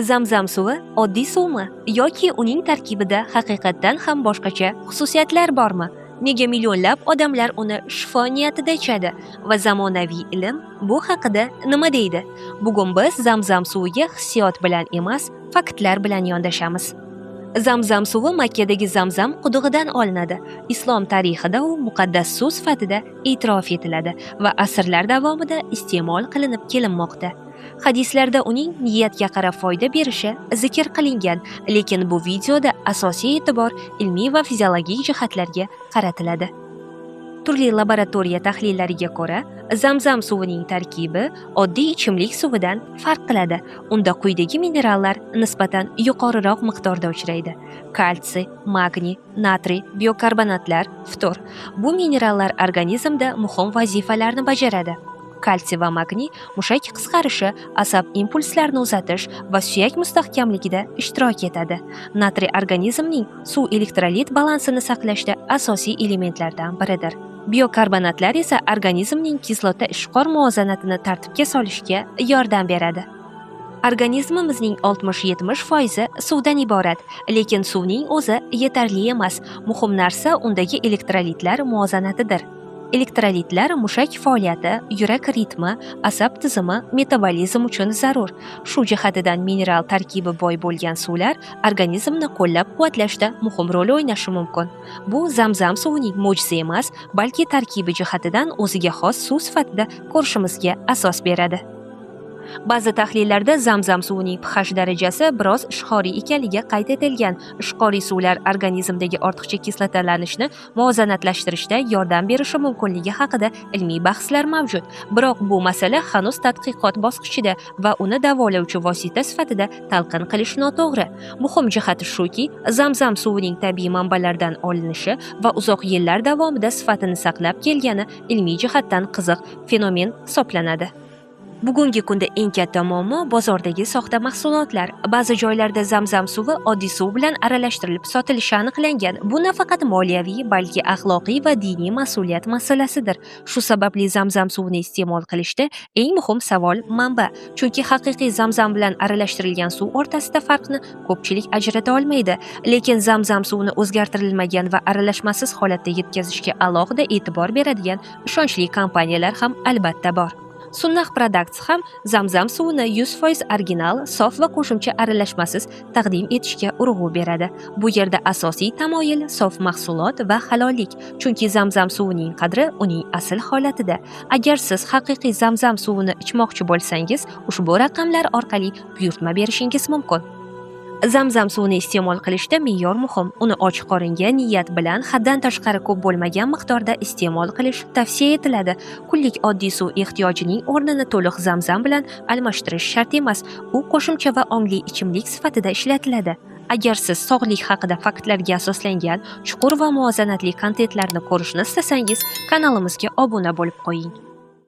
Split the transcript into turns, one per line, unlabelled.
Zamzam suvi oddiy suvmi yoki uning tarkibida haqiqatdan ham boshqacha xususiyatlar bormi? Nega millionlab odamlar uni shifo niyatida ichadi va zamonaviy ilm bu haqida nima deydi? Bugun biz Zamzam suviga hissiyot bilan emas, faktlar bilan yondashamiz. Zamzam suvi Makkadagi Zamzam qudug'idan olinadi. Islom tarixida u muqaddas suv sifatida e'tirof etiladi va asrlar davomida iste'mol qilinib kelinmoqda. Hadislarda uning niyatga qarab foyda berishi zikr qilingan, lekin bu videoda asosiy e'tibor ilmiy va fiziologik jihatlarga qaratiladi. Turli laboratoriya tahlillariga ko'ra, Zamzam suvining tarkibi oddiy ichimlik suvidan farq qiladi. Unda quyidagi minerallar nisbatan yuqoriroq miqdorda uchraydi: kalsiy, magniy, natriy, biokarbonatlar, ftor. Bu minerallar organizmda muhim vazifalarni bajaradi. Kalsiy va magniy mushak qisqarishi, asab impulslarini uzatish va suyak mustahkamligida ishtirok etadi. Natriy organizmning suv elektrolit balansini saqlashda asosiy elementlardan biridir. Biokarbonatlar esa organizmning kislota ishqor muvozanatini tartibga solishga yordam beradi. Organizmimizning 60-70% suvdan iborat, lekin suvning o'zi yetarli emas. Muhim narsa undagi elektrolitlar muvozanatidir. Elektrolitlar mushak faoliyati, yurak ritmi, asab tizimi, metabolizm uchun zarur. Shu jihatidan mineral tarkibi boy bo'lgan suvlar organizmni qo'llab-quvvatlashda muhim rol o'ynashi mumkin. Bu Zamzam suvining mo'jiza emas, balki tarkibi jihatidan o'ziga xos suv sifatida ko'rishimizga asos beradi. Ba'zi tahlillarda Zamzam suvining pH darajasi biroz ishqoriy ekanligi qayd etilgan. Ishqoriy suvlar organizmdagi ortiqcha kislotalanishni muvozanatlashtirishda yordam berishi mumkinligi haqida ilmiy bahslar mavjud. Biroq bu masala hanuz tadqiqot bosqichida va uni davolovchi vosita sifatida talqin qilish noto'g'ri. Muhim jihati shuki, Zamzam suvining tabiiy manbalardan olinishi va uzoq yillar davomida sifatini saqlab kelgani ilmiy jihatdan qiziq fenomen hisoblanadi. Bugungi kunda eng katta muammo bozordagi soxta mahsulotlar. Ba'zi joylarda Zamzam suvi oddiy suv bilan aralashtirilib sotilishi aniqlangan. Bu nafaqat moliyaviy, balki axloqiy va diniy mas'uliyat masalasidir. Shu sababli Zamzam suvini iste'mol qilishda eng muhim savol manba. Chunki haqiqiy Zamzam bilan aralashtirilgan suv o'rtasida farqni ko'pchilik ajrata olmaydi. Lekin Zamzam suvini o'zgartirilmagan va aralashmasiz holatda yetkazishga alohida e'tibor beradigan ishonchli kompaniyalar ham albatta bor. Sunnah Products ham Zamzam suvini 100% original, sof va qo'shimcha aralashmasiz taqdim etishga urg'u beradi. Bu yerda asosiy tamoyil sof mahsulot va halollik, chunki Zamzam suvining qadri uning asl holatida. Agar siz haqiqiy Zamzam suvini ichmoqchi bo'lsangiz, ushbu raqamlar orqali buyurtma berishingiz mumkin. Zamzam suvini iste'mol qilishda me'yor muhim. Uni ochiq qoringa niyat bilan haddan tashqari ko'p bo'lmagan miqdorda iste'mol qilish tavsiya etiladi. Kunlik oddiy suv ehtiyojining o'rnini to'liq Zamzam bilan almashtirish shart emas. U qo'shimcha va ongli ichimlik sifatida ishlatiladi. Agar siz sog'lik haqida faktlarga asoslangan chuqur va muvozanatli kontentlarni ko'rishni istasangiz, kanalimizga obuna bo'lib qo'ying.